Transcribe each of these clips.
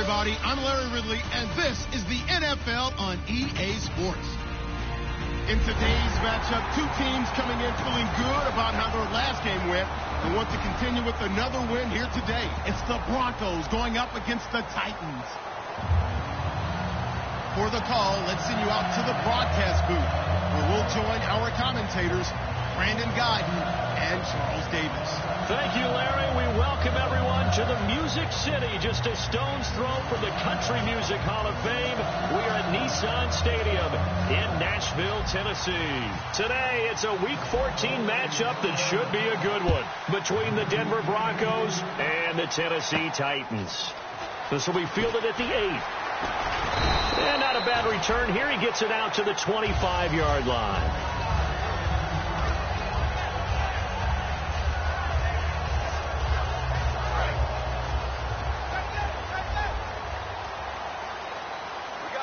everybody. I'm Larry Ridley, and this is the NFL on EA Sports. In today's matchup, two teams coming in feeling good about how their last game went and want to continue with another win here today. It's the Broncos going up against the Titans. For the call, let's send you out to the broadcast booth, where we'll join our commentators, Brandon Guyton and Charles Davis. Thank you, Larry. We welcome everyone to the Music City, just a stone's throw from the Country Music Hall of Fame. We are at Nissan Stadium in Nashville, Tennessee. Today, it's a Week 14 matchup that should be a good one between the Denver Broncos and the Tennessee Titans. This will be fielded at the 8th. And not a bad return here. He gets it out to the 25-yard line.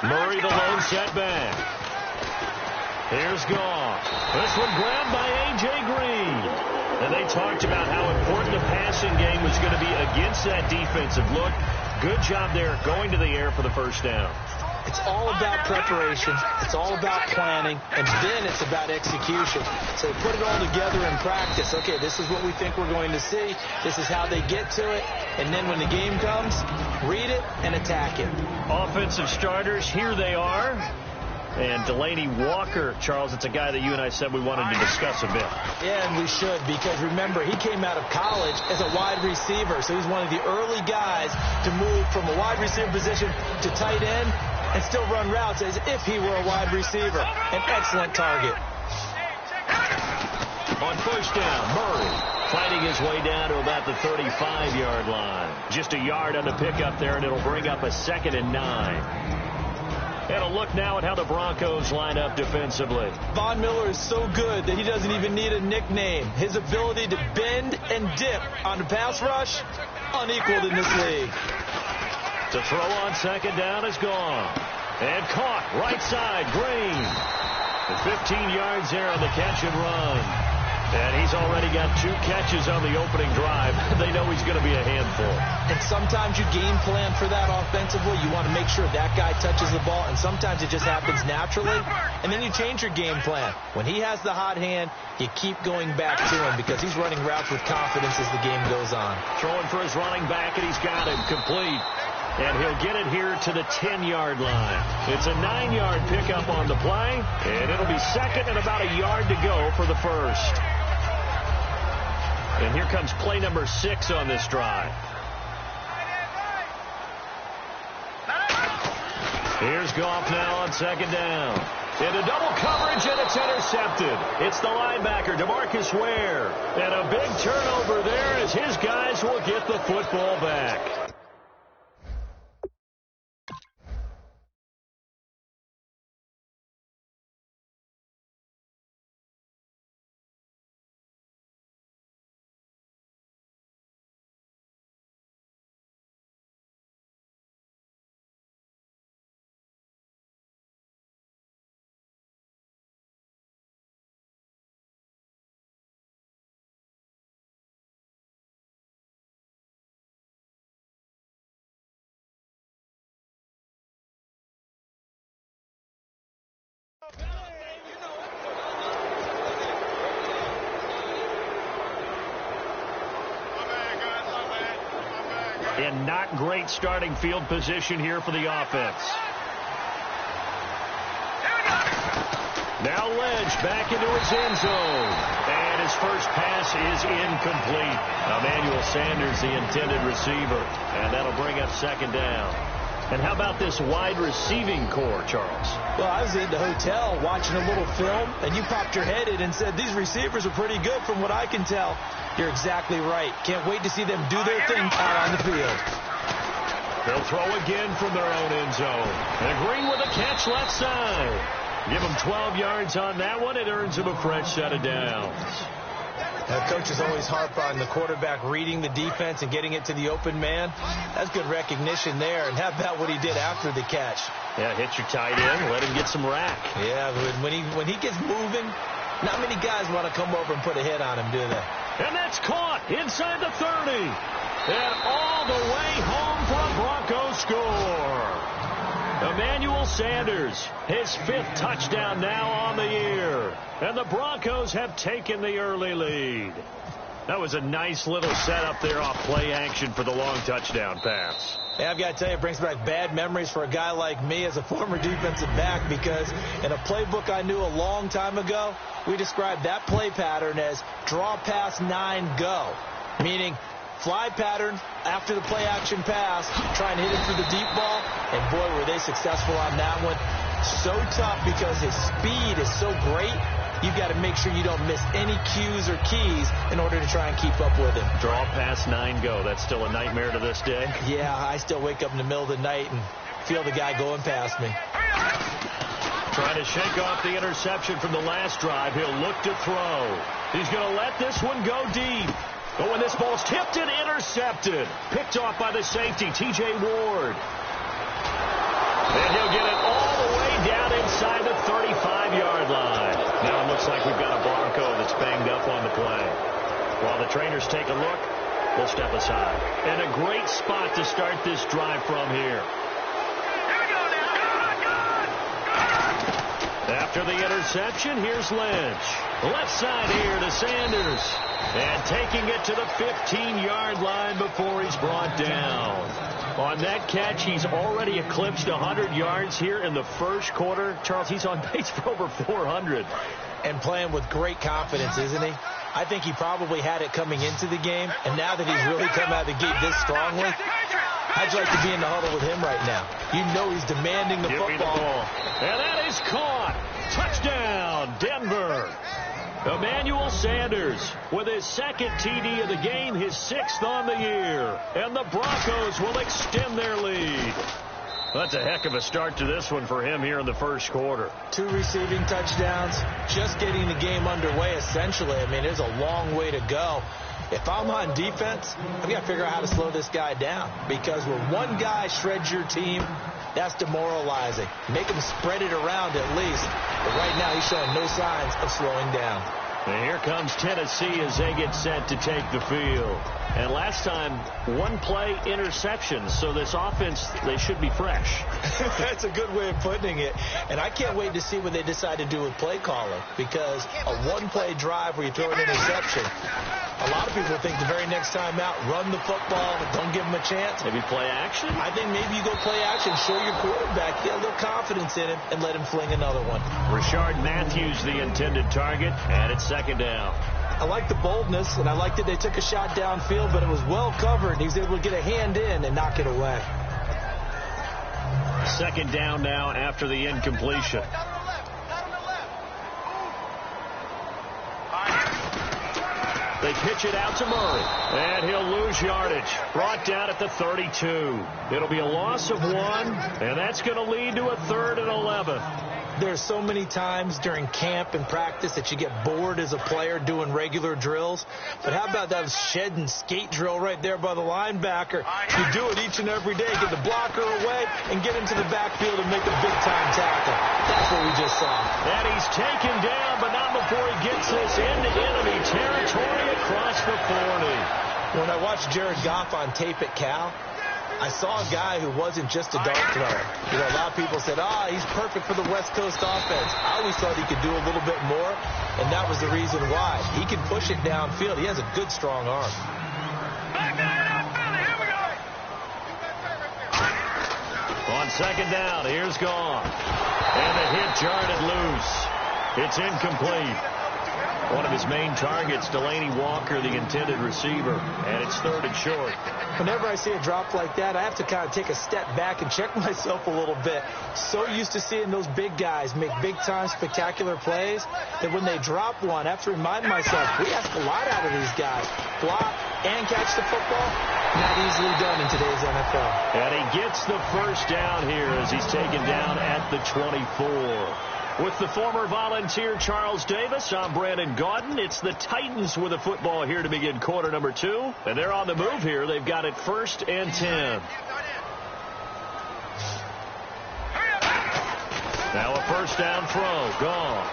Murray, the lone setback. Here's Goff. This one grabbed by A.J. Green. And they talked about how important the passing game was going to be against that defensive look. Good job there going to the air for the first down. It's all about preparation. It's all about planning. And then it's about execution. So they put it all together in practice. Okay, this is what we think we're going to see. This is how they get to it. And then when the game comes, read it and attack it. Offensive starters, here they are. And Delaney Walker, Charles, it's a guy that you and I said we wanted to discuss a bit. Yeah, and we should, because remember, he came out of college as a wide receiver. So he's one of the early guys to move from a wide receiver position to tight end and still run routes as if he were a wide receiver. An excellent target. On first down, Murray fighting his way down to about the 35-yard line. Just a yard on the pickup there, and it'll bring up a 2nd and 9. And a look now at how the Broncos line up defensively. Von Miller is so good that he doesn't even need a nickname. His ability to bend and dip on the pass rush, unequaled in this league. To throw on 2nd down is gone. And caught right side, Green. And 15 yards there on the catch and run. And he's already got 2 catches on the opening drive. They know he's going to be a handful. And sometimes you game plan for that offensively. You want to make sure that guy touches the ball, and sometimes it just happens naturally. And then you change your game plan. When he has the hot hand, you keep going back to him because he's running routes with confidence as the game goes on. Throwing for his running back, and he's got him complete. And he'll get it here to the 10-yard line. It's a 9-yard pickup on the play, and it'll be 2nd and about a yard to go for the first. And here comes play number 6 on this drive. Here's Goff now on 2nd down. Into double coverage, and it's intercepted. It's the linebacker, DeMarcus Ware. And a big turnover there as his guys will get the football back. And not great starting field position here for the offense. Now Ledge back into his end zone. And his first pass is incomplete. Emmanuel Sanders, the intended receiver. And that'll bring up 2nd down. And how about this wide receiving core, Charles? Well, I was in the hotel watching a little film, and you popped your head in and said, these receivers are pretty good from what I can tell. You're exactly right. Can't wait to see them do their thing out on the field. They'll throw again from their own end zone. And Green with a catch left side. Give him 12 yards on that one. It earns him a fresh set of downs. Coaches always harp on the quarterback reading the defense and getting it to the open man. That's good recognition there. And how about what he did after the catch? Yeah, hit your tight end, let him get some rack. Yeah, when he gets moving, not many guys want to come over and put a hit on him, do they? And that's caught inside the 30. And all the way home for a Broncos score. Emmanuel Sanders, his 5th touchdown now on the year. And the Broncos have taken the early lead. That was a nice little setup there off play action for the long touchdown pass. Yeah, I've got to tell you, it brings back bad memories for a guy like me as a former defensive back, because in a playbook I knew a long time ago, we described that play pattern as draw pass 9 go, meaning fly pattern after the play action pass, trying to hit it through the deep ball, and boy, were they successful on that one. So tough because his speed is so great. You've got to make sure you don't miss any cues or keys in order to try and keep up with him. Draw pass 9 go. That's still a nightmare to this day? Yeah, I still wake up in the middle of the night and feel the guy going past me. Trying to shake off the interception from the last drive. He'll look to throw. He's going to let this one go deep. Oh, and this ball's tipped and intercepted. Picked off by the safety, T.J. Ward. And he'll get it all the way down inside the 35-yard line. Now it looks like we've got a Bronco that's banged up on the play. While the trainers take a look, we'll step aside. And a great spot to start this drive from here. After the interception, here's Lynch. Left side here to Sanders. And taking it to the 15-yard line before he's brought down. On that catch, he's already eclipsed 100 yards here in the first quarter. Charles, he's on pace for over 400. And playing with great confidence, isn't he? I think he probably had it coming into the game, and now that he's really come out of the gate this strongly, I'd like to be in the huddle with him right now. You know he's demanding the football. Me the ball. And that is caught. Touchdown, Denver. Emmanuel Sanders with his 2nd TD of the game, his 6th on the year. And the Broncos will extend their lead. That's a heck of a start to this one for him here in the first quarter. 2 receiving touchdowns, just getting the game underway essentially. I mean, there's a long way to go. If I'm on defense, I've got to figure out how to slow this guy down, because when one guy shreds your team, that's demoralizing. Make him spread it around at least. But right now, he's showing no signs of slowing down. And here comes Tennessee as they get set to take the field. And last time, 1-play interceptions. So this offense, they should be fresh. That's a good way of putting it. And I can't wait to see what they decide to do with play calling, because a 1-play drive where you throw an interception, a lot of people think the very next time out, run the football, don't give him a chance. Maybe play action? I think maybe you go play action, show your quarterback, get a little confidence in him, and let him fling another one. Rashard Matthews, the intended target, and it's 2nd down. I like the boldness, and I liked that they took a shot downfield, but it was well covered. He was able to get a hand in and knock it away. 2nd down now after the incompletion. They pitch it out to Murray, and he'll lose yardage. Brought down at the 32. It'll be a loss of 1, and that's going to lead to a 3rd and 11. There's so many times during camp and practice that you get bored as a player doing regular drills. But how about that shed and skate drill right there by the linebacker? You do it each and every day. Get the blocker away and get into the backfield and make a big-time tackle. That's what we just saw. And he's taken down, but not before he gets this into enemy territory across the 40. When I watched Jared Goff on tape at Cal, I saw a guy who wasn't just a dart thrower. You know, a lot of people said, he's perfect for the West Coast offense. I always thought he could do a little bit more, and that was the reason why. He can push it downfield. He has a good, strong arm. On 2nd down, here's Goff. And the hit jarred it loose. It's incomplete. One of his main targets, Delaney Walker, the intended receiver, and it's 3rd and short. Whenever I see a drop like that, I have to kind of take a step back and check myself a little bit. So used to seeing those big guys make big-time spectacular plays that when they drop one, I have to remind myself, we ask a lot out of these guys. Block and catch the football, not easily done in today's NFL. And he gets the 1st down here as he's taken down at the 24. With the former Volunteer Charles Davis, I'm Brandon Gaudin. It's the Titans with the football here to begin quarter number 2. And they're on the move here. They've got it 1st and 10. Now a 1st down throw. Gone.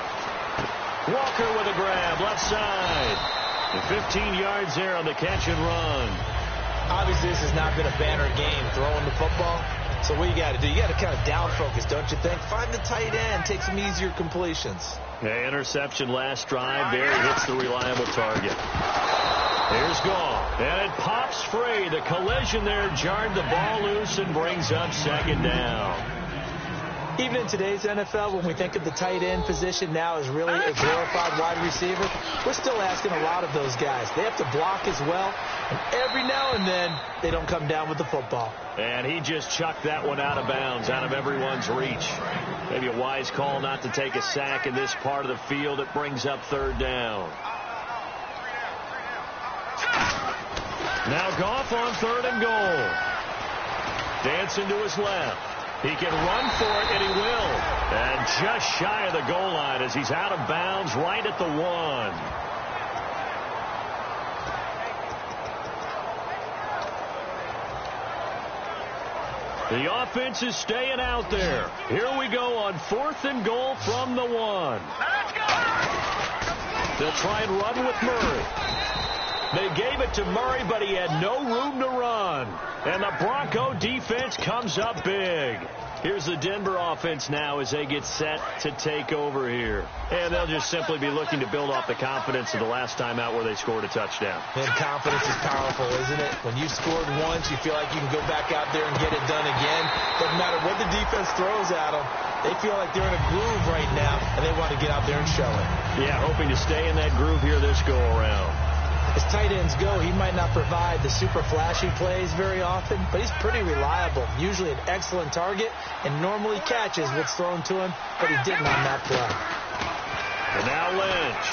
Walker with a grab, left side. And 15 yards there on the catch and run. Obviously, this has not been a banner game throwing the football. So what you got to do, you got to kind of down focus, don't you think? Find the tight end, take some easier completions. Okay, interception last drive. There he hits the reliable target. Here's Goff, and it pops free. The collision there jarred the ball loose and brings up second down. Even in today's NFL, when we think of the tight end position now as really a glorified wide receiver, we're still asking a lot of those guys. They have to block as well, and every now and then they don't come down with the football. And he just chucked that one out of bounds, out of everyone's reach. Maybe a wise call not to take a sack in this part of the field. It brings up third down. Now Goff on third and goal. Dancing to his left. He can run for it, and he will. And just shy of the goal line as he's out of bounds right at the 1. The offense is staying out there. Here we go on fourth and goal from the 1. Let's go! They'll try and run with Murray. They gave it to Murray, but he had no room to run. And the Bronco defense comes up big. Here's the Denver offense now as they get set to take over here. And they'll just simply be looking to build off the confidence of the last time out where they scored a touchdown. And confidence is powerful, isn't it? When you scored once, you feel like you can go back out there and get it done again. Doesn't matter what the defense throws at them. They feel like they're in a groove right now, and they want to get out there and show it. Yeah, hoping to stay in that groove here this go-around. As tight ends go, he might not provide the super flashy plays very often, but he's pretty reliable. Usually an excellent target and normally catches what's thrown to him, but he didn't on that play. And now Lynch.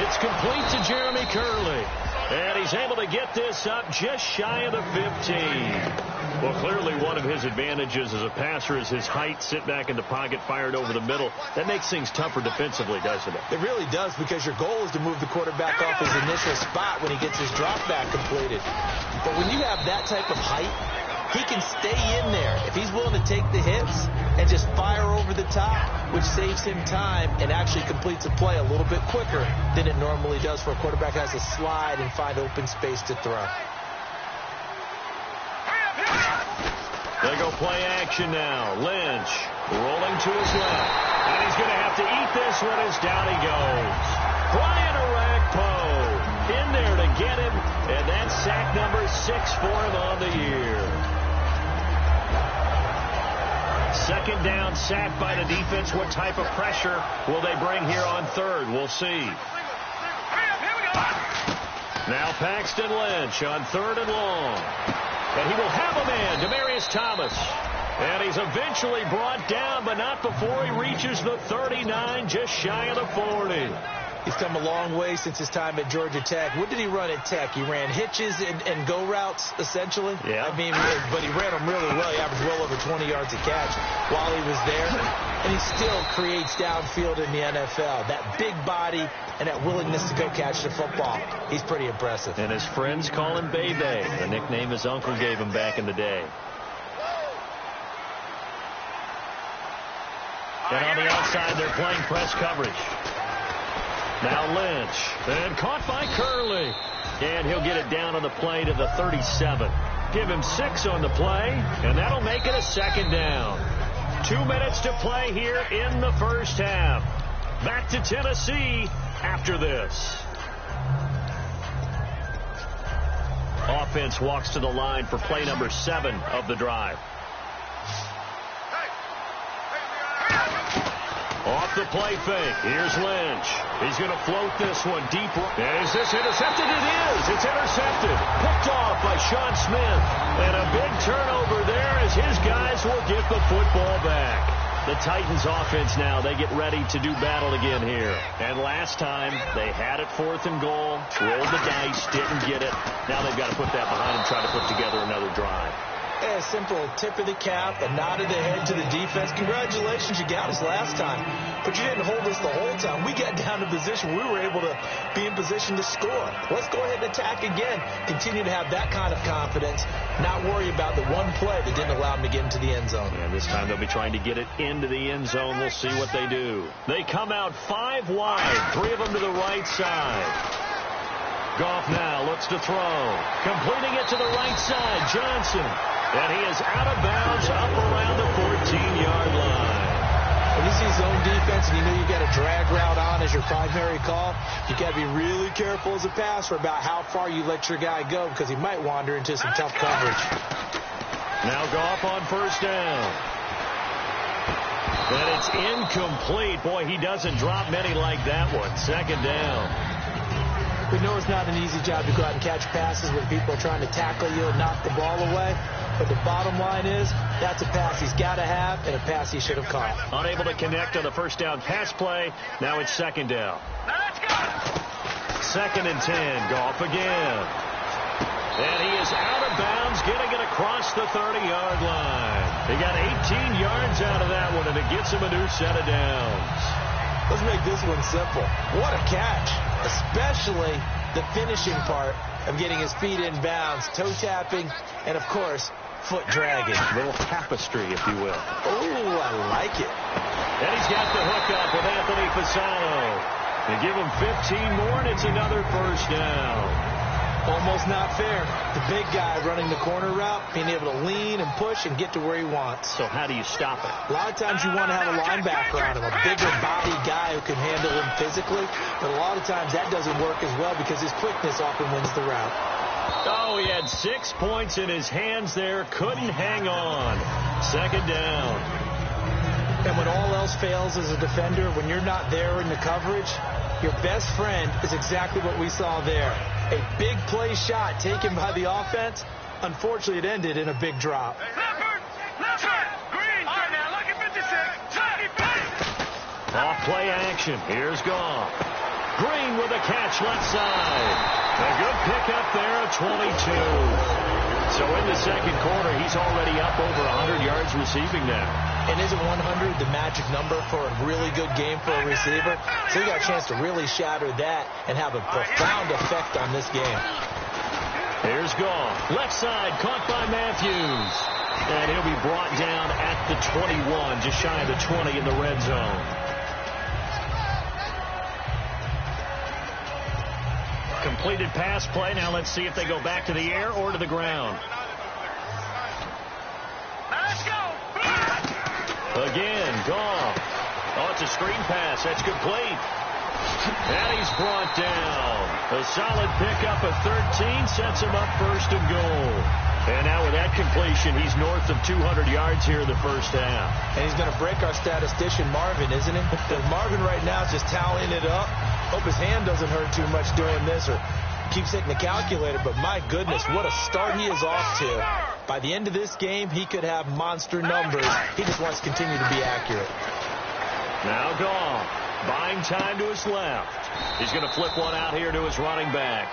It's complete to Jeremy Curley. And he's able to get this up just shy of the 15. Well, clearly one of his advantages as a passer is his height. Sit back in the pocket, fired over the middle. That makes things tougher defensively, doesn't it? It really does, because your goal is to move the quarterback off his initial spot when he gets his drop back completed. But when you have that type of height, he can stay in there if he's willing to take the hits and just fire over the top, which saves him time and actually completes a play a little bit quicker than it normally does for a quarterback who has to slide and find open space to throw. They go play action now. Lynch rolling to his left. And he's going to have to eat this one as down he goes. Brian Orakpo in there to get him. And that's sack number 6 for him on the year. Second down, sack by the defense. What type of pressure will they bring here on third? We'll see. Now Paxton Lynch on third and long. And he will have a man, Demaryius Thomas. And he's eventually brought down, but not before he reaches the 39, just shy of the 40. He's come a long way since his time at Georgia Tech. What did he run at Tech? He ran hitches and go routes, essentially. Yeah. I mean, but he ran them really well. He averaged well over 20 yards a catch while he was there. And he still creates downfield in the NFL. That big body and that willingness to go catch the football. He's pretty impressive. And his friends call him Bebe, the nickname his uncle gave him back in the day. And on the outside, they're playing press coverage. Now Lynch, and caught by Curley. And he'll get it down on the play to the 37. Give him 6 on the play, and that'll make it a second down. 2 minutes to play here in the first half. Back to Tennessee after this. Offense walks to the line for play number 7 of the drive. Off the play fake. Here's Lynch. He's going to float this one deep. Is this intercepted? It is. It's intercepted. Picked off by Sean Smith. And a big turnover there as his guys will get the football back. The Titans offense now, they get ready to do battle again here. And last time, they had it 4th and goal, rolled the dice, didn't get it. Now they've got to put that behind them, try to put together another drive. A simple tip of the cap, a nod of the head to the defense. Congratulations, you got us last time. But you didn't hold us the whole time. We got down to position. We were able to be in position to score. Let's go ahead and attack again. Continue to have that kind of confidence. Not worry about the one play that didn't allow them to get into the end zone. And this time they'll be trying to get it into the end zone. We'll see what they do. They come out 5 wide. 3 of them to the right side. Goff now looks to throw. Completing it to the right side. Johnson. And he is out of bounds up around the 14-yard line. When you see zone defense and you know you got a drag route on as your primary call, you got to be really careful as a passer about how far you let your guy go because he might wander into some tough coverage. Now Goff on first down. And it's incomplete. Boy, he doesn't drop many like that one. Second down. We know it's not an easy job to go out and catch passes when people are trying to tackle you and knock the ball away. But the bottom line is, that's a pass he's got to have and a pass he should have caught. Unable to connect on the first down pass play. Now it's second down. Let's go. 2nd and 10. Goff again. And he is out of bounds, getting it across the 30-yard line. He got 18 yards out of that one, and it gets him a new set of downs. Let's make this one simple. What a catch, especially the finishing part of getting his feet in bounds, toe tapping, and, of course, foot dragging. A little tapestry, if you will. Oh, I like it. And he's got the hook up with Anthony Fasano. They give him 15 more, and it's another first down. Almost not fair. The big guy running the corner route, being able to lean and push and get to where he wants. So how do you stop it? A lot of times you want to have a linebacker on him, a bigger body guy who can handle him physically. But a lot of times that doesn't work as well because his quickness often wins the route. Oh, he had 6 points in his hands there. Couldn't hang on. Second down. And when all else fails as a defender, when you're not there in the coverage, your best friend is exactly what we saw there. A big play shot taken by the offense. Unfortunately, it ended in a big drop. Left side. Green. All right, now, look at 56. Off play action. Here's Goff. Green with a catch left side. A good pickup there at 22. So in the second quarter, he's already up over 100 yards receiving now. And isn't 100 the magic number for a really good game for a receiver? So he got a chance to really shatter that and have a profound effect on this game. Here's Goff. Left side, caught by Matthews. And he'll be brought down at the 21, just shy of the 20 in the red zone. Completed pass play. Now let's see if they go back to the air or to the ground. Let's go. Again, Goff. Oh, it's a screen pass. That's complete. And he's brought down. A solid pickup of 13 sets him up first and goal. And now with that completion, he's north of 200 yards here in the first half. And he's going to break our statistician, Marvin, isn't he? Marvin right now is just tallying it up. Hope his hand doesn't hurt too much doing this or keeps hitting the calculator. But my goodness, what a start he is off to. By the end of this game, he could have monster numbers. He just wants to continue to be accurate. Now Goff, buying time to his left. He's going to flip one out here to his running back.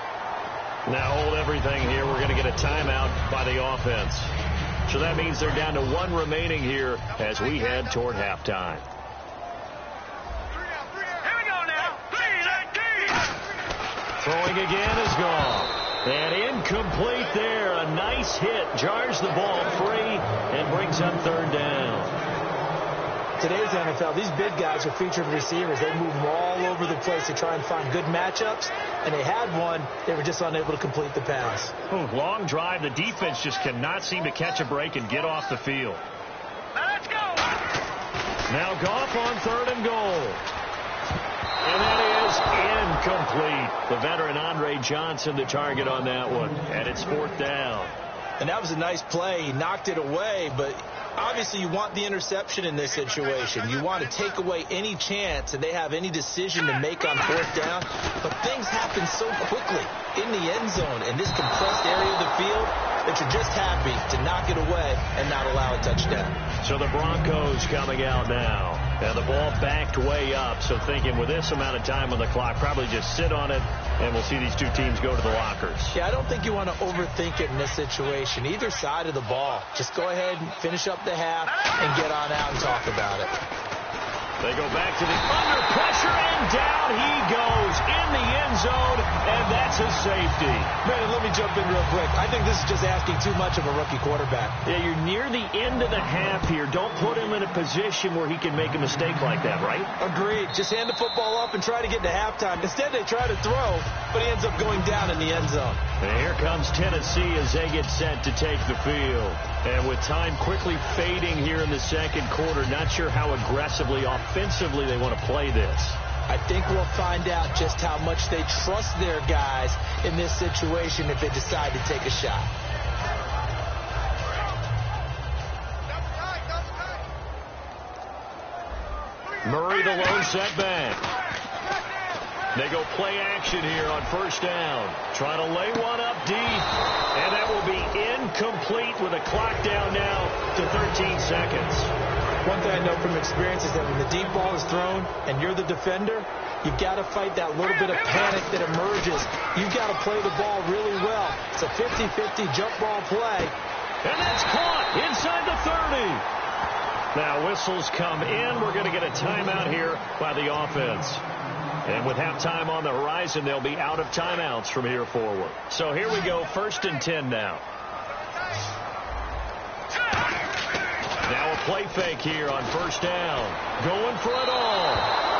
Now hold everything here. We're going to get a timeout by the offense. So that means they're down to 1 remaining here as we head toward halftime. Here we go now. Throwing again is Goff. And incomplete there. A nice hit. Jars the ball free and brings up third down. Today's NFL, these big guys are featured receivers. They move them all over the place to try and find good matchups. And they had one. They were just unable to complete the pass. Ooh, long drive. The defense just cannot seem to catch a break and get off the field. Let's go. Now Goff on third and goal. And that is incomplete. The veteran Andre Johnson, the target on that one. And it's fourth down. And that was a nice play. He knocked it away, but obviously you want the interception in this situation. You want to take away any chance and they have any decision to make on fourth down. But things happen so quickly in the end zone in this compressed area of the field that you're just happy to knock it away and not allow a touchdown. So the Broncos coming out now. And the ball backed way up. So thinking with this amount of time on the clock, probably just sit on it and we'll see these two teams go to the lockers. Yeah, I don't think you want to overthink it in this situation. Either side of the ball. Just go ahead and finish up the half and get on out and talk about it. They go back to the under pressure, and down he goes in the end zone, and that's a safety. Brandon, let me jump in real quick. I think this is just asking too much of a rookie quarterback. Yeah, you're near the end of the half here. Don't put him in a position where he can make a mistake like that, right? Agreed. Just hand the football up and try to get to halftime. Instead, they try to throw, but he ends up going down in the end zone. And here comes Tennessee as they get set to take the field. And with time quickly fading here in the second quarter, not sure how aggressively, offensively they want to play this. I think we'll find out just how much they trust their guys in this situation if they decide to take a shot. Murray the lone setback. They go play action here on first down. Trying to lay one up deep. And that will be incomplete with a clock down now to 13 seconds. One thing I know from experience is that when the deep ball is thrown and you're the defender, you've got to fight that little bit of panic that emerges. You've got to play the ball really well. It's a 50-50 jump ball play. And that's caught inside the 30. Now whistles come in. We're going to get a timeout here by the offense. And with halftime on the horizon, they'll be out of timeouts from here forward. So here we go, 1st and 10 now. Now a play fake here on first down. Going for it all.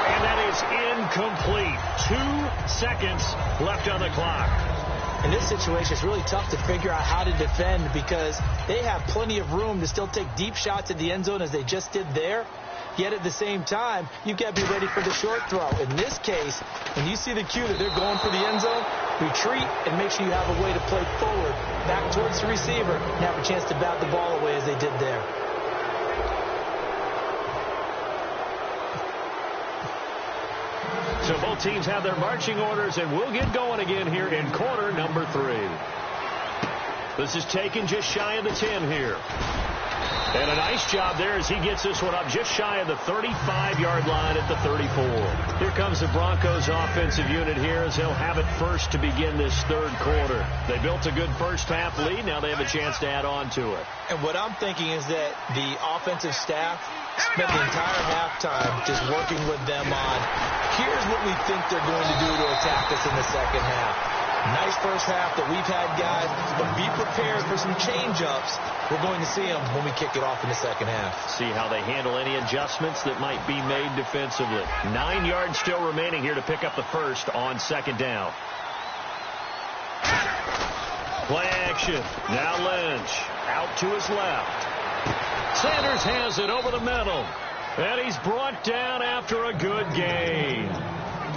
And that is incomplete. 2 seconds left on the clock. In this situation, it's really tough to figure out how to defend because they have plenty of room to still take deep shots at the end zone as they just did there. Yet at the same time, you've got to be ready for the short throw. In this case, when you see the cue that they're going for the end zone, retreat and make sure you have a way to play forward, back towards the receiver, and have a chance to bat the ball away as they did there. So both teams have their marching orders, and we'll get going again here in quarter number 3. This is taken just shy of the 10 here. And a nice job there as he gets this one up just shy of the 35-yard line at the 34. Here comes the Broncos offensive unit here as they'll have it first to begin this third quarter. They built a good first-half lead. Now they have a chance to add on to it. And what I'm thinking is that the offensive staff spent the entire halftime just working with them on, here's what we think they're going to do to attack us in the second half. Nice first half that we've had, guys, but be prepared for some change-ups. We're going to see them when we kick it off in the second half. See how they handle any adjustments that might be made defensively. 9 yards still remaining here to pick up the first on second down. Play action. Now Lynch out to his left. Sanders has it over the middle. And he's brought down after a good gain.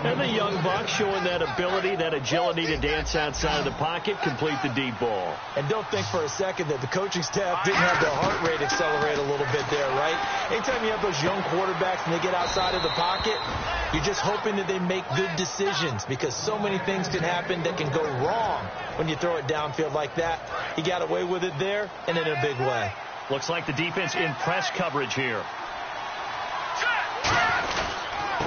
And the young buck showing that ability, that agility to dance outside of the pocket, complete the deep ball. And don't think for a second that the coaching staff didn't have their heart rate accelerate a little bit there, right? Anytime you have those young quarterbacks and they get outside of the pocket, you're just hoping that they make good decisions because so many things can happen that can go wrong when you throw it downfield like that. He got away with it there and in a big way. Looks like the defense in press coverage here.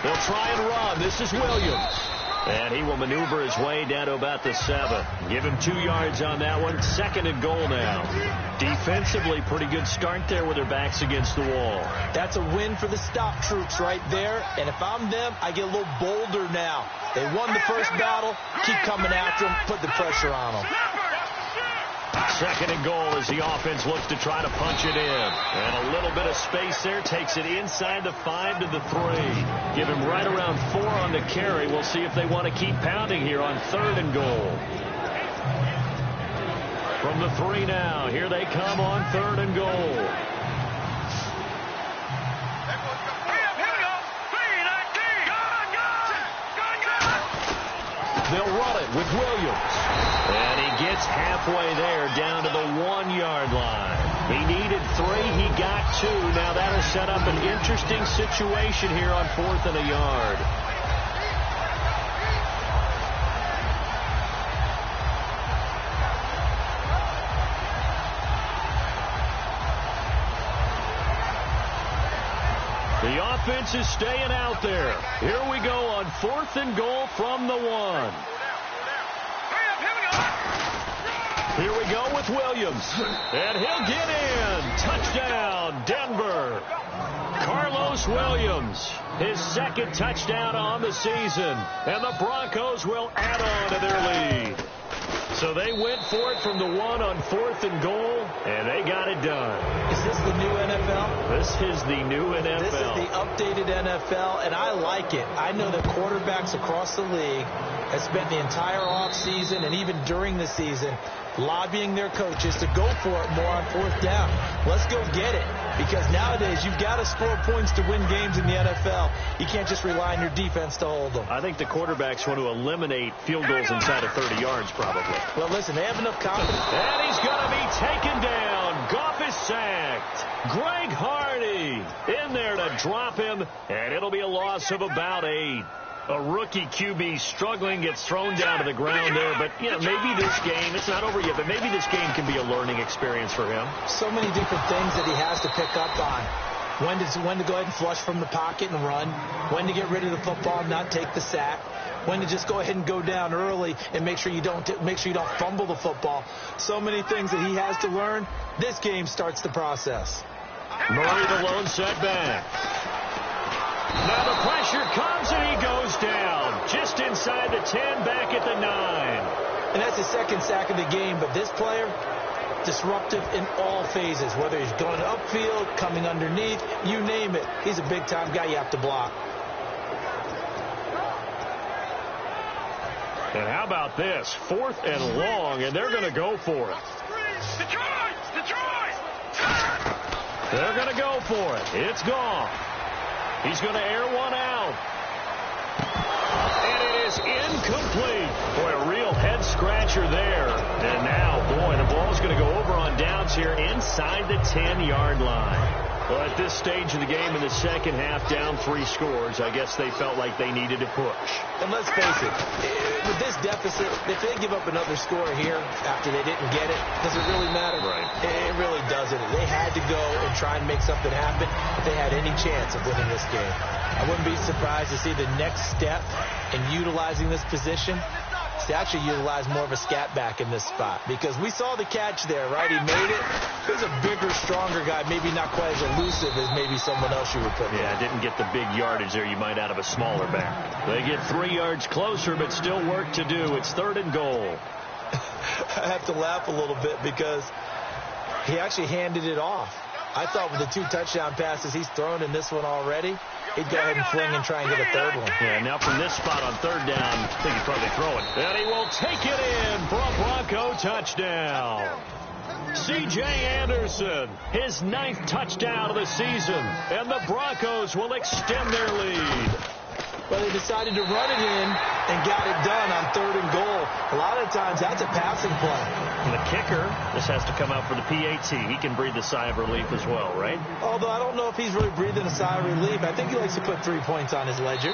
They'll try and run. This is Williams. And he will maneuver his way down to about the 7. Give him 2 yards on that one. 2nd and goal now. Defensively, pretty good start there with their backs against the wall. That's a win for the stop troops right there. And if I'm them, I get a little bolder now. They won the first battle. Keep coming after them. Put the pressure on them. 2nd and goal as the offense looks to try to punch it in. And a little bit of space there. Takes it inside the 5 to the 3. Give him right around 4 on the carry. We'll see if they want to keep pounding here on 3rd and goal. From the 3 now. Here they come on 3rd and goal. They'll run it with Williams. And he gets halfway there down to the 1-yard line. He needed 3. He got 2. Now that'll set up an interesting situation here on 4th and a yard. The offense is staying out there. Here we go on 4th and goal from the 1. Here we go with Williams. And he'll get in. Touchdown, Denver. Carlos Williams, his second touchdown on the season. And the Broncos will add on to their lead. So they went for it from the 1 on 4th and goal, and they got it done. Is this the new NFL? This is the new NFL. This is the updated NFL, and I like it. I know that quarterbacks across the league have spent the entire offseason and even during the season lobbying their coaches to go for it more on 4th down. Let's go get it. Because nowadays, you've got to score points to win games in the NFL. You can't just rely on your defense to hold them. I think the quarterbacks want to eliminate field goals inside of 30 yards, probably. Well, listen, they have enough confidence. And he's going to be taken down. Goff is sacked. Greg Hardy in there to drop him, and it'll be a loss of about 8. A rookie QB struggling, gets thrown down to the ground there. But, you know, maybe this game, it's not over yet, but maybe this game can be a learning experience for him. So many different things that he has to pick up on. When to go ahead and flush from the pocket and run. When to get rid of the football and not take the sack. When to just go ahead and go down early and make sure you don't fumble the football. So many things that he has to learn. This game starts the process. Murray the lone setback. Now the pressure comes and he goes down. Just inside the 10, back at the 9. And that's the second sack of the game, but this player, disruptive in all phases. Whether he's going upfield, coming underneath, you name it. He's a big-time guy you have to block. And how about this? 4th and long, and they're going to go for it. They're going to go for it. It's gone. He's going to air one out. And it is incomplete. Boy, a real head-scratcher there. And now, boy, the ball's going to go over on downs here inside the 10-yard line. Well, at this stage of the game in the second half, down 3 scores, I guess they felt like they needed to push. And let's face it, with this deficit, if they give up another score here after they didn't get it, does it really matter? Right. It really doesn't. They had to go and try and make something happen if they had any chance of winning this game. I wouldn't be surprised to see the next step in utilizing this position is to actually utilize more of a scat back in this spot. Because we saw the catch there, right? He made it. He was a bigger, stronger guy, maybe not quite as elusive as maybe someone else you would put in. Yeah, didn't get the big yardage there you might out of a smaller back. They get 3 yards closer, but still work to do. It's 3rd and goal. I have to laugh a little bit because he actually handed it off. I thought with the 2 touchdown passes he's thrown in this one already, he'd go ahead and fling and try and get a 3rd one. Yeah, now from this spot on 3rd down, I think he's probably throwing. And he will take it in for a Bronco touchdown. C.J. Anderson, his 9th touchdown of the season, and the Broncos will extend their lead. Well, they decided to run it in and got it done on 3rd and goal. A lot of times, that's a passing play. And the kicker, this has to come out for the PAT. He can breathe a sigh of relief as well, right? Although I don't know if he's really breathing a sigh of relief. I think he likes to put 3 points on his ledger.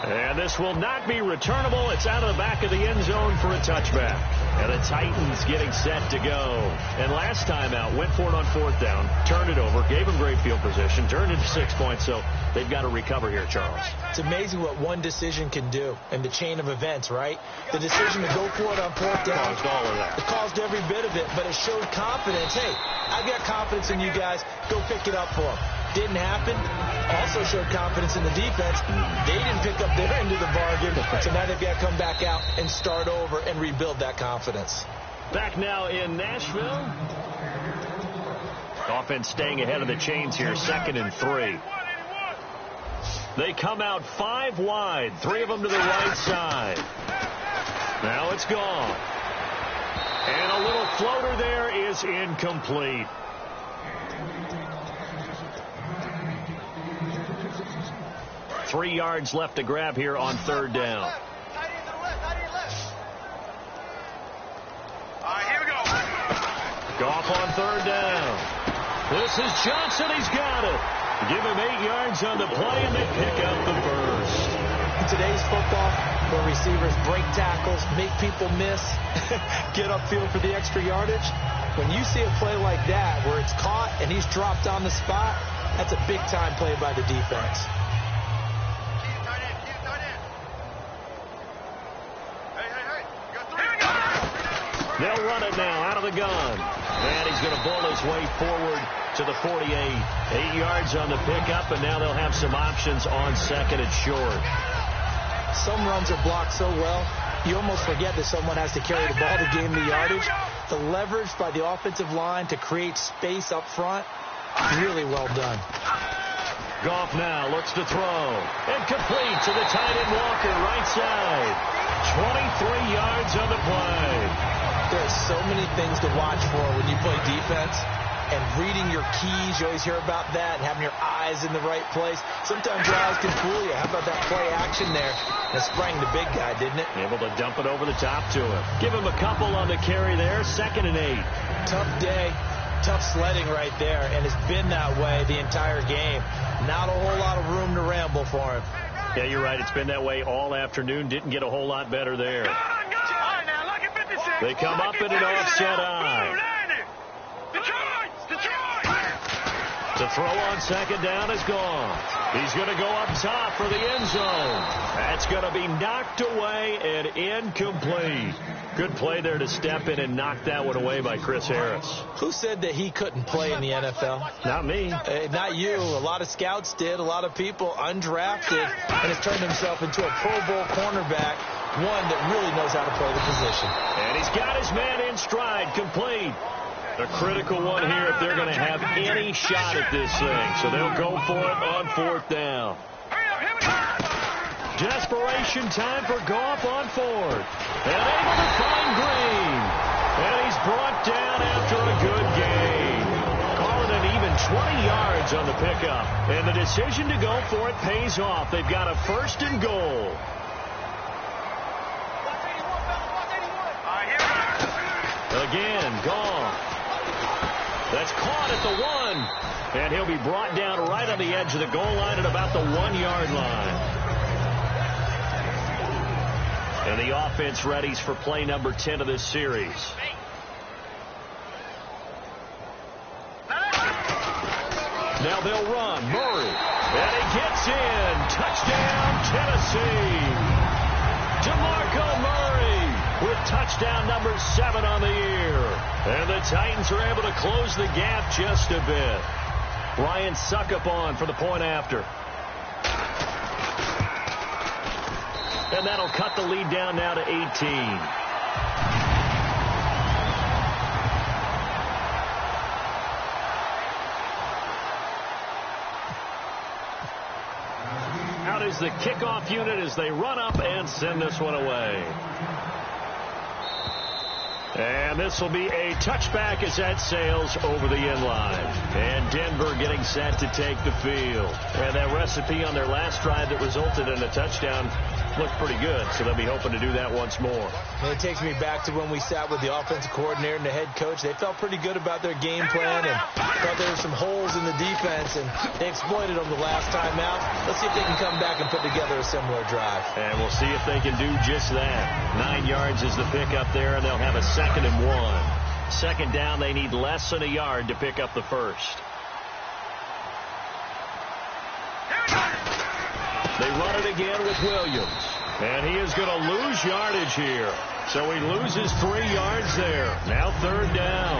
And this will not be returnable. It's out of the back of the end zone for a touchback. And the Titans getting set to go. And last time out, went for it on 4th down, turned it over, gave him great field position, turned it to 6 points. So they've got to recover here, Charles. It's amazing what one decision can do in the chain of events, right? The decision to go for it on 4th down. Caused all of that. It caused every bit of it, but it showed confidence. Hey, I've got confidence in you guys. Go pick it up for them. Didn't happen. Also showed confidence in the defense. They didn't pick up their end of the bargain, so now they've got to come back out and start over and rebuild that confidence. Back now in Nashville. Offense staying ahead of the chains here, 2nd and 3. They come out 5 wide, 3 of them to the right side. Now it's gone. And a little floater there is incomplete. Three yards left to grab here on 3rd down. Here we go. Goff on 3rd down. This is Johnson. He's got it. Give him 8 yards on the play, and they pick up the first. In today's football, where receivers break tackles, make people miss, get upfield for the extra yardage, when you see a play like that where it's caught and he's dropped on the spot, that's a big-time play by the defense. They'll run it now out of the gun. And he's going to bull his way forward to the 48. 8 yards on the pickup, and now they'll have some options on second and short. Some runs are blocked so well, you almost forget that someone has to carry the ball to gain the yardage. The leverage by the offensive line to create space up front, really well done. Goff now looks to throw. And complete to the tight end Walker, right side. 23 yards on the play. There are so many things to watch for when you play defense. And reading your keys, you always hear about that, and having your eyes in the right place. Sometimes your eyes can fool you. How about that play action there? That sprang the big guy, didn't it? Able to dump it over the top to him. Give him a couple on the carry there. 2nd and 8. Tough day, tough sledding right there, and it's been that way the entire game. Not a whole lot of room to ramble for him. Yeah, you're right. It's been that way all afternoon. Didn't get a whole lot better there. They come up in an offset eye. The throw on 2nd down is gone. He's going to go up top for the end zone. That's going to be knocked away and incomplete. Good play there to step in and knock that one away by Chris Harris. Who said that he couldn't play in the NFL? Not me. Not you. A lot of scouts did. A lot of people undrafted, and has turned himself into a Pro Bowl cornerback, one that really knows how to play the position. And he's got his man in stride, complete. A critical one here if they're going to have any shot at this thing. So they'll go for it on 4th down. Desperation time for Goff on 4th. And able to find Green. And he's brought down after a good gain. Call it an even 20 yards on the pickup. And the decision to go for it pays off. They've got a 1st and goal. Again, Goff. That's caught at the 1. And he'll be brought down right on the edge of the goal line at about the 1-yard line. And the offense readies for play number 10 of this series. Now they'll run. Murray. And he gets in. Touchdown, Tennessee. DeMarco Murray with touchdown number 7 on the year. And the Titans are able to close the gap just a bit. Ryan Suckup on for the point after. And that'll cut the lead down now to 18. Out is the kickoff unit as they run up and send this one away. And this will be a touchback as that sails over the end line. And Denver getting set to take the field. And that recipe on their last drive that resulted in a touchdown looked pretty good, so they'll be hoping to do that once more. And it takes me back to when we sat with the offensive coordinator and the head coach. They felt pretty good about their game plan and thought there were some holes in the defense, and they exploited them the last time out. Let's see if they can come back and put together a similar drive. And we'll see if they can do just that. 9 yards is the pickup there, and they'll have a 2nd and 1. 2nd down, they need less than a yard to pick up the 1st. They run it again with Williams. And he is going to lose yardage here. So he loses 3 yards there. Now 3rd down.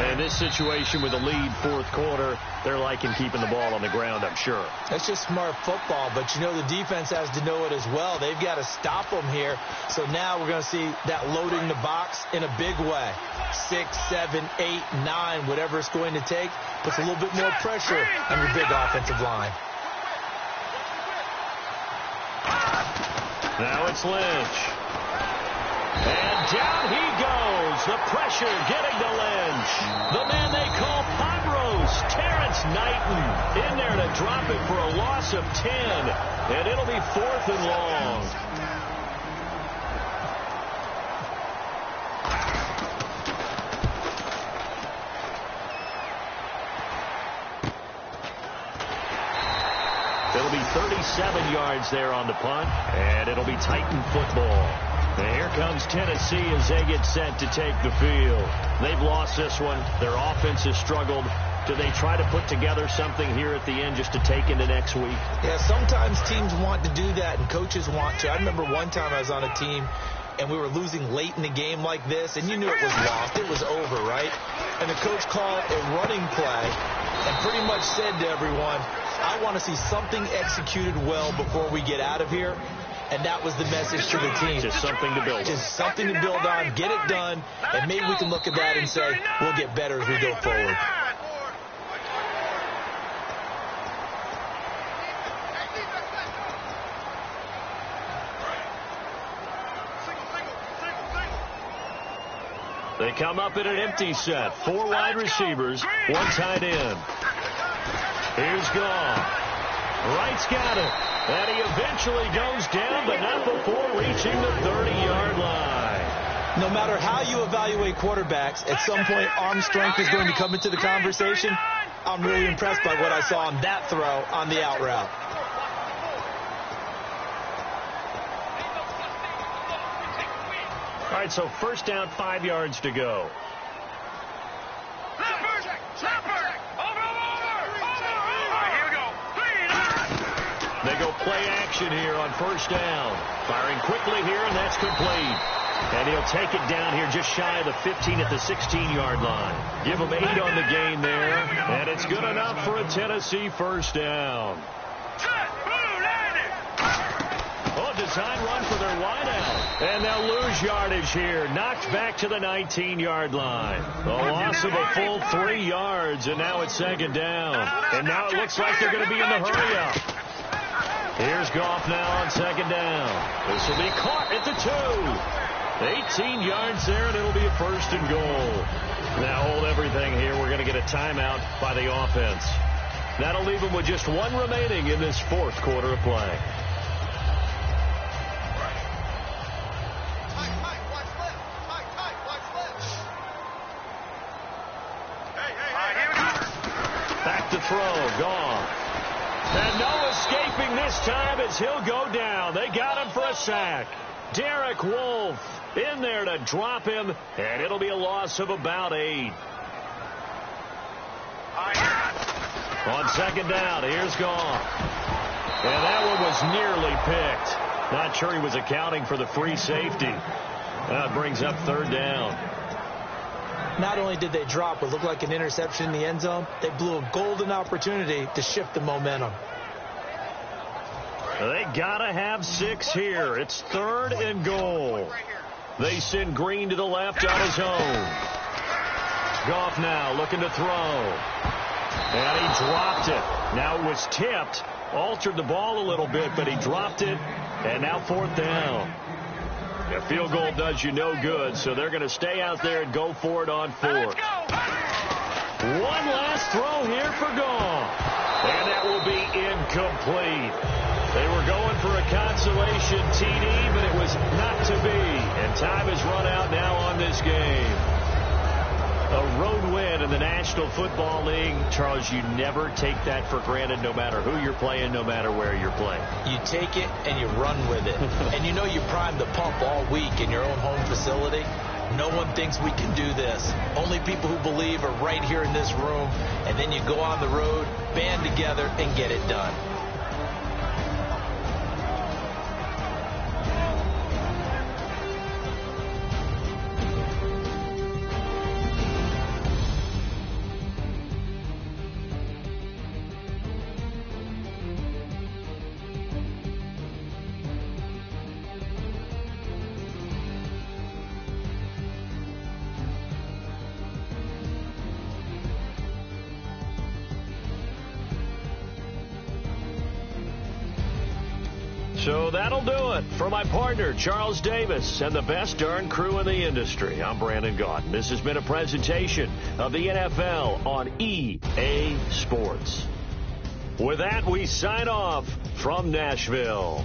And this situation with a lead 4th quarter, they're liking keeping the ball on the ground, I'm sure. That's just smart football, but you know the defense has to know it as well. They've got to stop them here. So now we're going to see that loading the box in a big way. 6, 7, 8, 9, whatever it's going to take, puts a little bit more pressure on your big offensive line. Now it's Lynch. And down he goes. The pressure getting to Lynch. The man they call Podros, Terrence Knighton, in there to drop it for a loss of 10. And it'll be 4th and long. It'll be 37 yards there on the punt, and it'll be Titan football. And here comes Tennessee as they get set to take the field. They've lost this one. Their offense has struggled. Do they try to put together something here at the end just to take into next week? Yeah, sometimes teams want to do that, and coaches want to. I remember one time I was on a team and we were losing late in the game like this, and you knew it was lost, it was over, right? And the coach called a running play and pretty much said to everyone, I want to see something executed well before we get out of here. And that was the message to the team. Just something to build on. Just something to build on, get it done, and maybe we can look at that and say, we'll get better as we go forward. They come up in an empty set. 4 wide receivers, 1 tight end. Here's Goff. Wright's got it. And he eventually goes down, but not before reaching the 30-yard line. No matter how you evaluate quarterbacks, at some point arm strength is going to come into the conversation. I'm really impressed by what I saw on that throw on the out route. All right, so first down, 5 yards to go. They go play action here on first down. Firing quickly here, and that's complete. And he'll take it down here just shy of the 15 at the 16-yard line. Give him 8 on the game there, and it's good enough for a Tennessee first down. Oh, design run for their wideout. And they'll lose yardage here. Knocked back to the 19-yard line. A loss of a full 3 yards, and now it's second down. And now it looks like they're going to be in the hurry-up. Here's Goff now on second down. This will be caught at the 2. 18 yards there, and it'll be a first and goal. Now hold everything here. We're going to get a timeout by the offense. That'll leave them with just 1 remaining in this 4th quarter of play. Back to throw. Goff. And no escaping this time as he'll go down. They got him for a sack. Derek Wolfe in there to drop him, and it'll be a loss of about 8. On second down, here's Goff. And that one was nearly picked. Not sure he was accounting for the free safety. That brings up third down. Not only did they drop what looked like an interception in the end zone, they blew a golden opportunity to shift the momentum. They gotta have 6 here. It's 3rd and goal. They send Green to the left on his own. Goff now looking to throw. And he dropped it. Now it was tipped. Altered the ball a little bit, but he dropped it. And now 4th down. A field goal does you no good, so they're going to stay out there and go for it on 4th. One last throw here for Goff. And that will be incomplete. They were going for a consolation TD, but it was not to be. And time is run out now on this game. A road win in the National Football League. Charles, you never take that for granted, no matter who you're playing, no matter where you're playing. You take it and you run with it. And you know you primed the pump all week in your own home facility. No one thinks we can do this. Only people who believe are right here in this room. And then you go on the road, band together, and get it done. So that'll do it. For my partner, Charles Davis, and the best darn crew in the industry, I'm Brandon Gaudin. This has been a presentation of the NFL on EA Sports. With that, we sign off from Nashville.